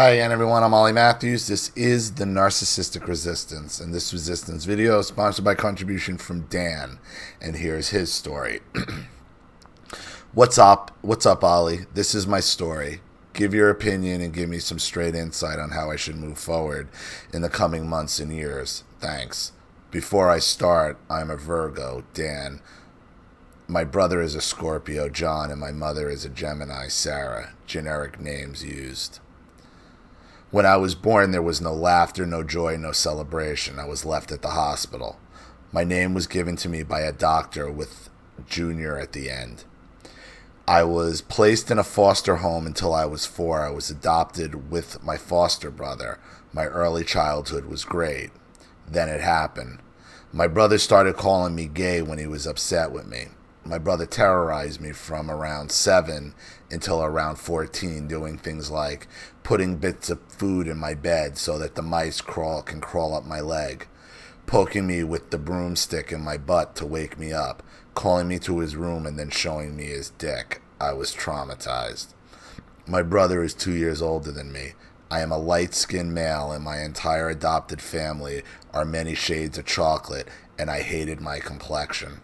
Hi again, everyone. I'm Ollie Matthews. This is the Narcissistic Resistance, and this resistance video is sponsored by contribution from Dan, and here's his story. What's up, Ollie? This is my story. Give your opinion and give me some straight insight on how I should move forward in the coming months and years. Thanks. Before I start, I'm a Virgo, Dan. My brother is a Scorpio, John, and my mother is a Gemini, Sarah. Generic names used. When I was born, there was no laughter, no joy, no celebration. I was left at the hospital. My name was given to me by a doctor with Junior at the end. I was placed in a foster home until I was 4. I was adopted with my foster brother. My early childhood was great. Then it happened. My brother started calling me gay when he was upset with me. My brother terrorized me from around 7 until around 14, doing things like putting bits of food in my bed so that the mice can crawl up my leg, poking me with the broomstick in my butt to wake me up, calling me to his room and then showing me his dick. I was traumatized. My brother is 2 years older than me. I am a light-skinned male, and my entire adopted family are many shades of chocolate, and I hated my complexion.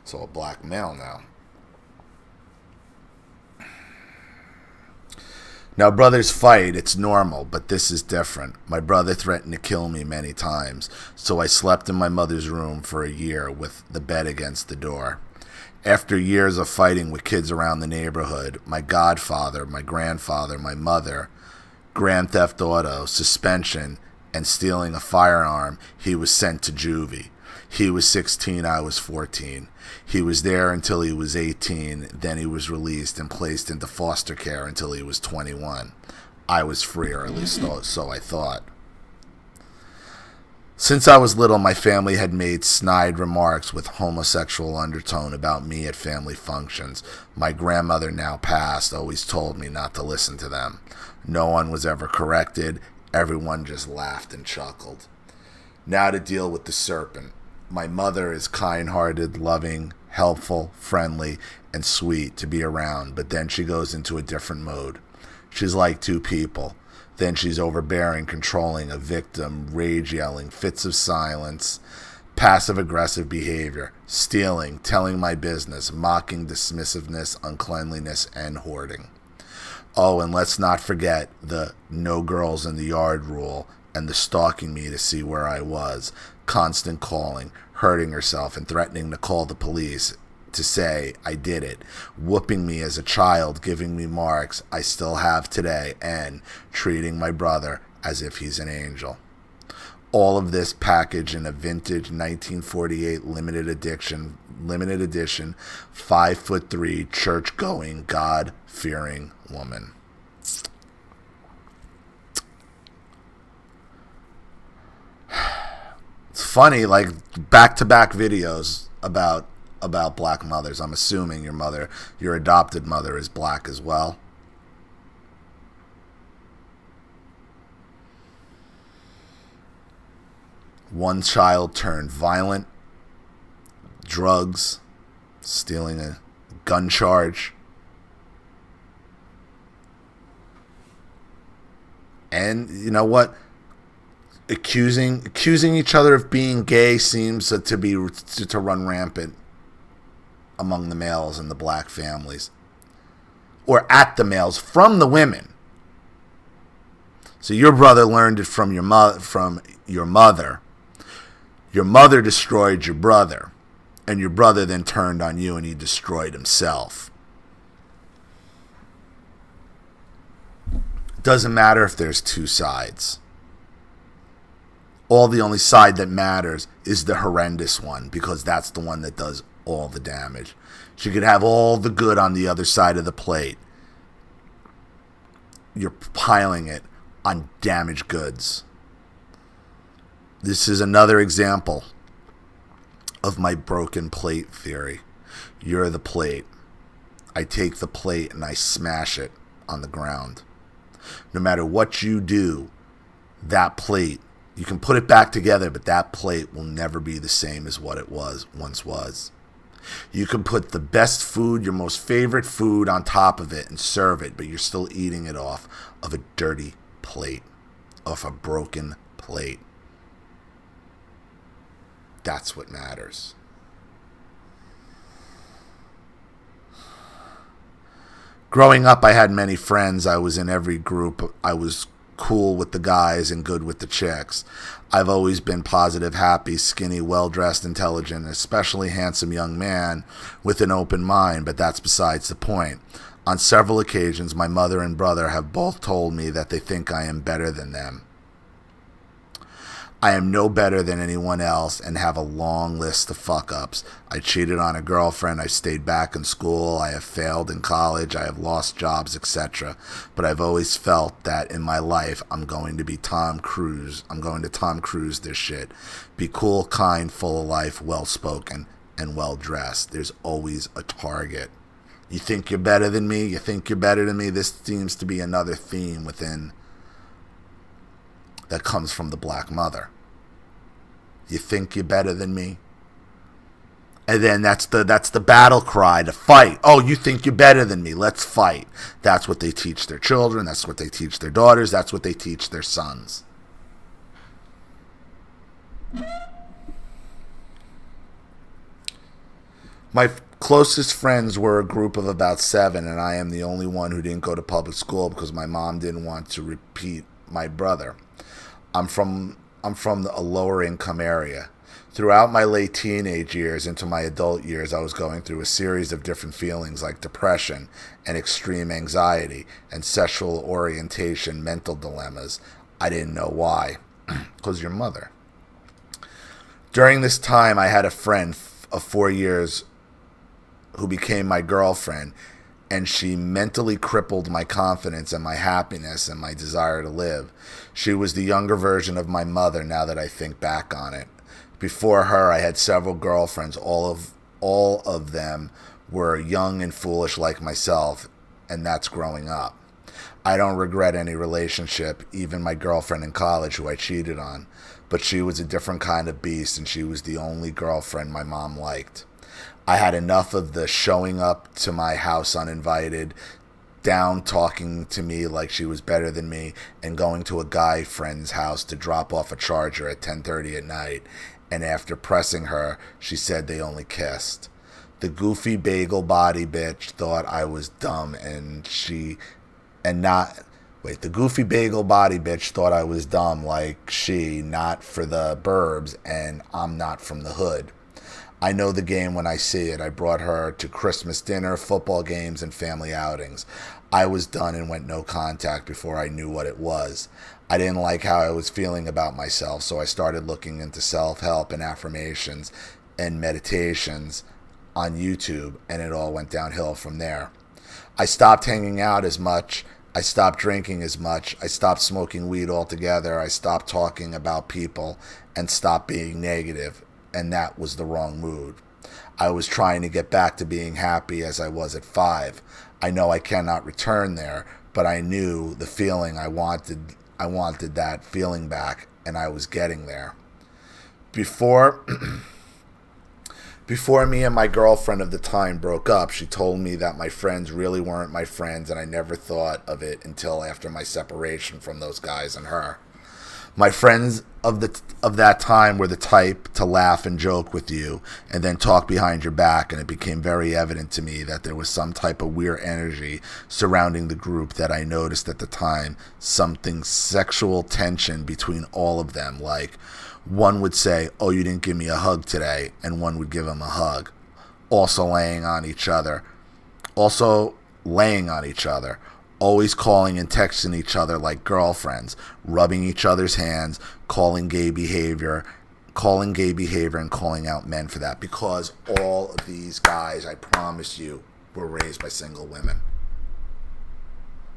So a black male now. Now, brothers fight, it's normal, but this is different. My brother threatened to kill me many times, so I slept in my mother's room for a year with the bed against the door. After years of fighting with kids around the neighborhood, my godfather, my grandfather, my mother, grand theft auto, suspension, and stealing a firearm, he was sent to juvie. He was 16, I was 14. He was there until he was 18, then he was released and placed into foster care until he was 21. I was free, or at least so I thought. Since I was little, my family had made snide remarks with homosexual undertone about me at family functions. My grandmother, now passed, always told me not to listen to them. No one was ever corrected. Everyone just laughed and chuckled. Now to deal with the serpent. My mother is kind-hearted, loving, helpful, friendly, and sweet to be around, but then she goes into a different mode. She's like two people. Then she's overbearing, controlling, a victim, rage-yelling, fits of silence, passive-aggressive behavior, stealing, telling my business, mocking dismissiveness, uncleanliness, and hoarding. Oh, and let's not forget the no girls in the yard rule and the stalking me to see where I was, constant calling, hurting herself, and threatening to call the police to say I did it, whooping me as a child, giving me marks I still have today, and treating my brother as if he's an angel. All of this packaged in a vintage 1948 limited edition, 5'3", church-going, God-fearing woman. It's funny, like back-to-back videos about black mothers. I'm assuming your adopted mother is black as well. One child turned violent, drugs, stealing a gun charge. And you know what? Accusing each other of being gay seems to run rampant among the males in the black families, or at the males from the women. So your brother learned it from your mother. Your mother destroyed your brother, and your brother then turned on you and he destroyed himself. It doesn't matter if there's two sides. The only side that matters is the horrendous one, because that's the one that does all the damage. She could have all the good on the other side of the plate. You're piling it on damaged goods. This is another example of my broken plate theory. You're the plate. I take the plate and I smash it on the ground. No matter what you do, that plate, you can put it back together, but that plate will never be the same as what it once was. You can put the best food, your most favorite food, on top of it and serve it, but you're still eating it off of a dirty plate, off a broken plate. That's what matters. Growing up, I had many friends. I was in every group. I was cool with the guys and good with the chicks. I've always been positive, happy, skinny, well-dressed, intelligent, especially handsome young man with an open mind, but that's besides the point. On several occasions, my mother and brother have both told me that they think I am better than them. I am no better than anyone else and have a long list of fuck-ups. I cheated on a girlfriend, I stayed back in school, I have failed in college, I have lost jobs, etc. But I've always felt that in my life, I'm going to be Tom Cruise. I'm going to Tom Cruise this shit. Be cool, kind, full of life, well-spoken, and well-dressed. There's always a target. You think you're better than me? You think you're better than me? This seems to be another theme within that comes from the Black Mother. You think you're better than me? And then that's the battle cry to fight. Oh, you think you're better than me? Let's fight. That's what they teach their children. That's what they teach their daughters. That's what they teach their sons. My closest friends were a group of about 7, and I am the only one who didn't go to public school because my mom didn't want to repeat my brother. I'm from a lower income area. Throughout my late teenage years into my adult years, I was going through a series of different feelings like depression and extreme anxiety and sexual orientation, mental dilemmas. I didn't know why. Because your mother. During this time, I had a friend of 4 years who became my girlfriend, and she mentally crippled my confidence and my happiness and my desire to live. She was the younger version of my mother now that I think back on it. Before her, I had several girlfriends. All of them were young and foolish like myself, and that's growing up. I don't regret any relationship, even my girlfriend in college who I cheated on, but she was a different kind of beast, and she was the only girlfriend my mom liked. I had enough of the showing up to my house uninvited, down talking to me like she was better than me, and going to a guy friend's house to drop off a charger at 10:30 at night. And after pressing her, she said they only kissed. The goofy bagel body bitch thought I was dumb, the goofy bagel body bitch thought I was dumb like she, not for the burbs, and I'm not from the hood. I know the game when I see it. I brought her to Christmas dinner, football games, and family outings. I was done and went no contact before I knew what it was. I didn't like how I was feeling about myself, so I started looking into self-help and affirmations and meditations on YouTube, and it all went downhill from there. I stopped hanging out as much. I stopped drinking as much. I stopped smoking weed altogether. I stopped talking about people and stopped being negative. And that was the wrong mood. I was trying to get back to being happy as I was at 5. I know I cannot return there, but I knew the feeling I wanted that feeling back, and I was getting there. Before me and my girlfriend of the time broke up, she told me that my friends really weren't my friends, and I never thought of it until after my separation from those guys and her. My friends of that time were the type to laugh and joke with you and then talk behind your back, and it became very evident to me that there was some type of weird energy surrounding the group that I noticed at the time, something sexual tension between all of them, like one would say, "Oh, you didn't give me a hug today," and one would give him a hug. Also laying on each other. Always calling and texting each other like girlfriends, rubbing each other's hands, calling gay behavior and calling out men for that. Because all of these guys, I promise you, were raised by single women.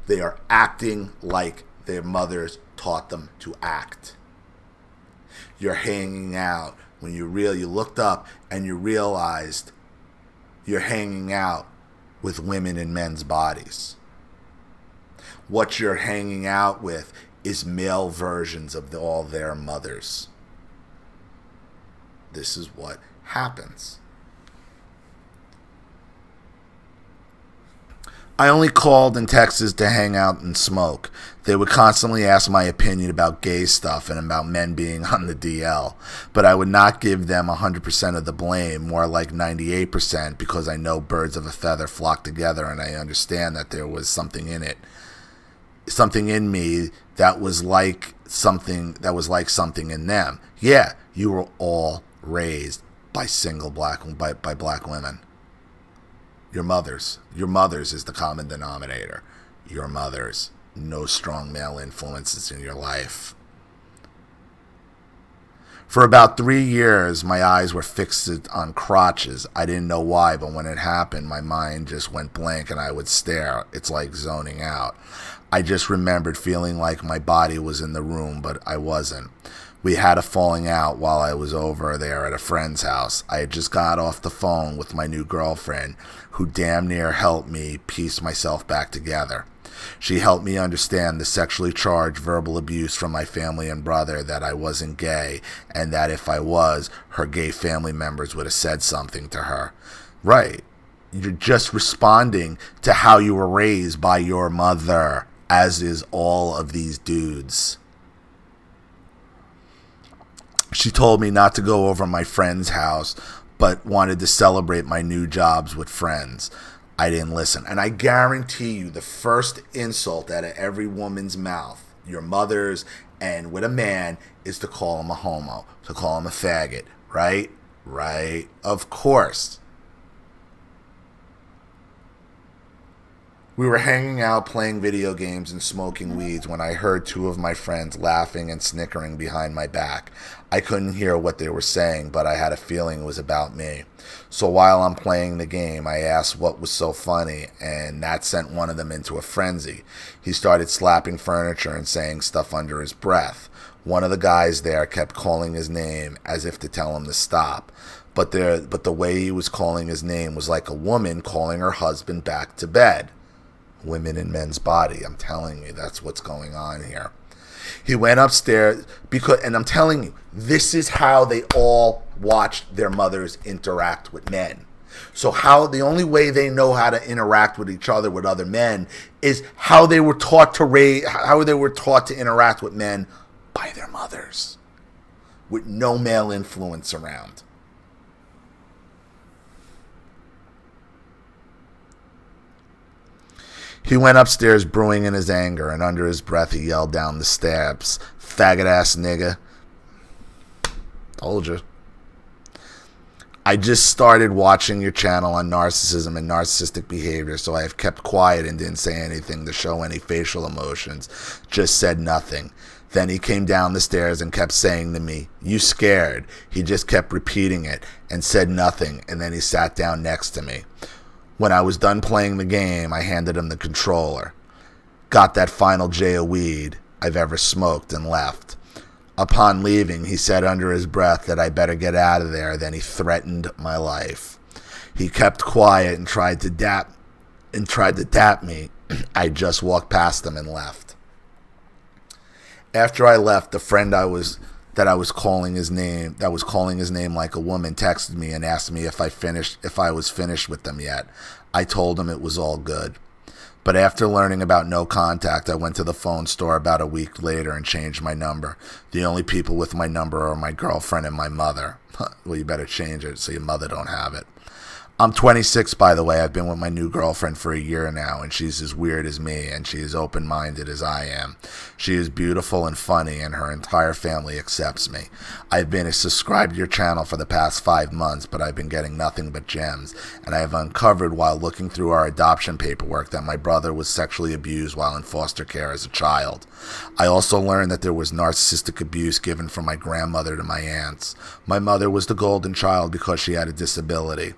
They are acting like their mothers taught them to act. You're hanging out. When you looked up and you realized you're hanging out with women in men's bodies. What you're hanging out with is male versions of all their mothers. This is what happens. I only called and texted to hang out and smoke. They would constantly ask my opinion about gay stuff and about men being on the DL, but I would not give them 100% of the blame, more like 98%, because I know birds of a feather flock together, and I understand that there was something in me that was like something in them. Yeah, you were all raised by black women. Your mothers is the common denominator. Your mothers. No strong male influences in your life. For about 3 years, my eyes were fixed on crotches. I didn't know why, but when it happened, my mind just went blank and I would stare. It's like zoning out. I just remembered feeling like my body was in the room, but I wasn't. We had a falling out while I was over there at a friend's house. I had just got off the phone with my new girlfriend, who damn near helped me piece myself back together. She helped me understand the sexually charged verbal abuse from my family and brother, that I wasn't gay, and that if I was, her gay family members would have said something to her. Right. You're just responding to how you were raised by your mother, as is all of these dudes. She told me not to go over my friend's house, but wanted to celebrate my new jobs with friends. I didn't listen. And I guarantee you the first insult out of every woman's mouth, your mother's, and with a man, is to call him a homo, to call him a faggot. Right? Right. Of course. We were hanging out, playing video games, and smoking weeds when I heard two of my friends laughing and snickering behind my back. I couldn't hear what they were saying, but I had a feeling it was about me. So while I'm playing the game, I asked what was so funny, and that sent one of them into a frenzy. He started slapping furniture and saying stuff under his breath. One of the guys there kept calling his name as if to tell him to stop. But the way he was calling his name was like a woman calling her husband back to bed. Women in men's body. I'm telling you, that's what's going on here. He went upstairs and I'm telling you, this is how they all watched their mothers interact with men. So the only way they know how to interact with each other, with other men, is how they were taught to interact with men by their mothers, with no male influence around. He went upstairs brewing in his anger, and under his breath he yelled down the steps, "Faggot-ass nigga." Told you. I just started watching your channel on narcissism and narcissistic behavior, so I have kept quiet and didn't say anything to show any facial emotions. Just said nothing. Then he came down the stairs and kept saying to me, "You scared?" He just kept repeating it and said nothing, and then he sat down next to me. When I was done playing the game, I handed him the controller, got that final J of weed I've ever smoked, and left. Upon leaving, he said under his breath that I better get out of there, then he threatened my life. He kept quiet and tried to dap me. I just walked past him and left. After I left, the friend that was calling his name like a woman texted me and asked me if I was finished with them yet. I told him it was all good. But after learning about no contact, I went to the phone store about a week later and changed my number. The only people with my number are my girlfriend and my mother. Well, you better change it so your mother don't have it. I'm 26, by the way. I've been with my new girlfriend for a year now, and she's as weird as me, and she is open-minded as I am. She is beautiful and funny, and her entire family accepts me. I've been subscribed to your channel for the past 5 months, but I've been getting nothing but gems, and I have uncovered while looking through our adoption paperwork that my brother was sexually abused while in foster care as a child. I also learned that there was narcissistic abuse given from my grandmother to my aunts. My mother was the golden child because she had a disability.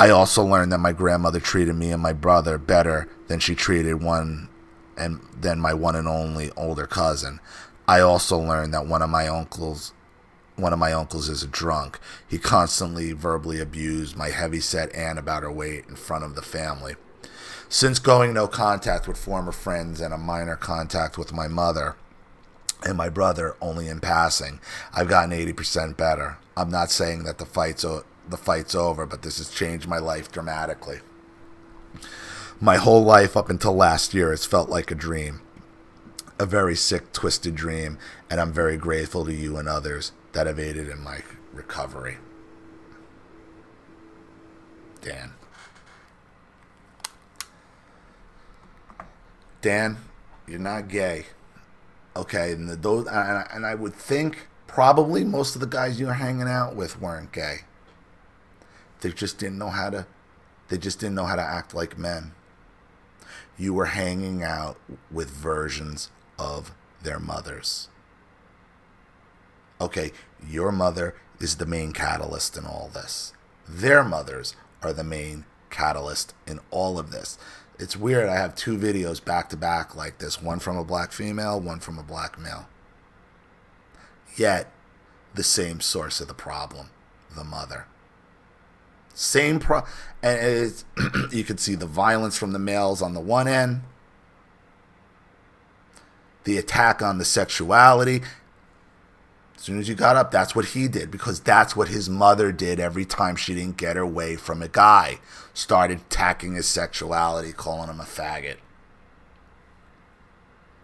I also learned that my grandmother treated me and my brother better than she treated than my one and only older cousin. I also learned that one of my uncles is a drunk. He constantly verbally abused my heavy-set aunt about her weight in front of the family. Since going no contact with former friends and a minor contact with my mother and my brother only in passing, I've gotten 80% better. I'm not saying that the fight's over, but this has changed my life dramatically. My whole life up until last year, it's felt like a dream. A very sick, twisted dream, and I'm very grateful to you and others that have aided in my recovery. Dan. Dan, you're not gay. Okay, and I would think probably most of the guys you were hanging out with weren't gay. They just didn't know how to act like men. You were hanging out with versions of their mothers. Okay, your mother is the main catalyst in all this. Their mothers are the main catalyst in all of this. It's weird, I have 2 videos back to back like this, one from a black female, one from a black male. Yet, the same source of the problem, the mother. And you can see the violence from the males on the one end, the attack on the sexuality. As soon as you got up, that's what he did, because that's what his mother did every time she didn't get her way from a guy. Started attacking his sexuality, calling him a faggot.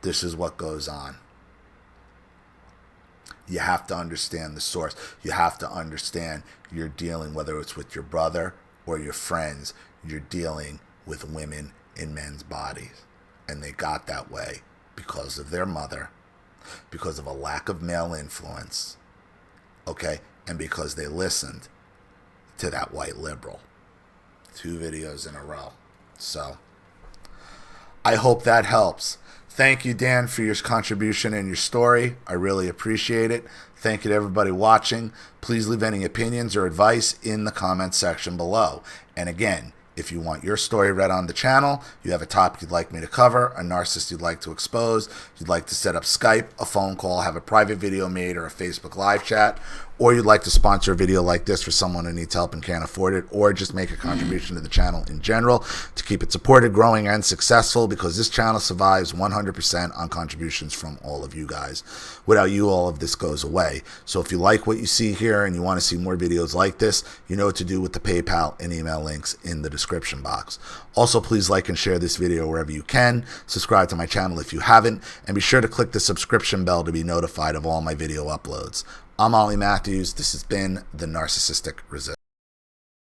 This is what goes on. You have to understand the source. You have to understand you're dealing, whether it's with your brother or your friends, you're dealing with women in men's bodies. And they got that way because of their mother, because of a lack of male influence, okay? And because they listened to that white liberal. 2 videos in a row. So, I hope that helps. Thank you, Dan, for your contribution and your story. I really appreciate it. Thank you to everybody watching. Please leave any opinions or advice in the comments section below. And again, if you want your story read on the channel, you have a topic you'd like me to cover, a narcissist you'd like to expose, you'd like to set up Skype, a phone call, have a private video made, or a Facebook live chat, or you'd like to sponsor a video like this for someone who needs help and can't afford it, or just make a contribution to the channel in general to keep it supported, growing, and successful, because this channel survives 100% on contributions from all of you guys. Without you, all of this goes away. So if you like what you see here and you want to see more videos like this, you know what to do with the PayPal and email links in the description box. Also, please like and share this video wherever you can. Subscribe to my channel if you haven't, and be sure to click the subscription bell to be notified of all my video uploads. I'm Ollie Matthews. This has been the Narcissistic Resistance.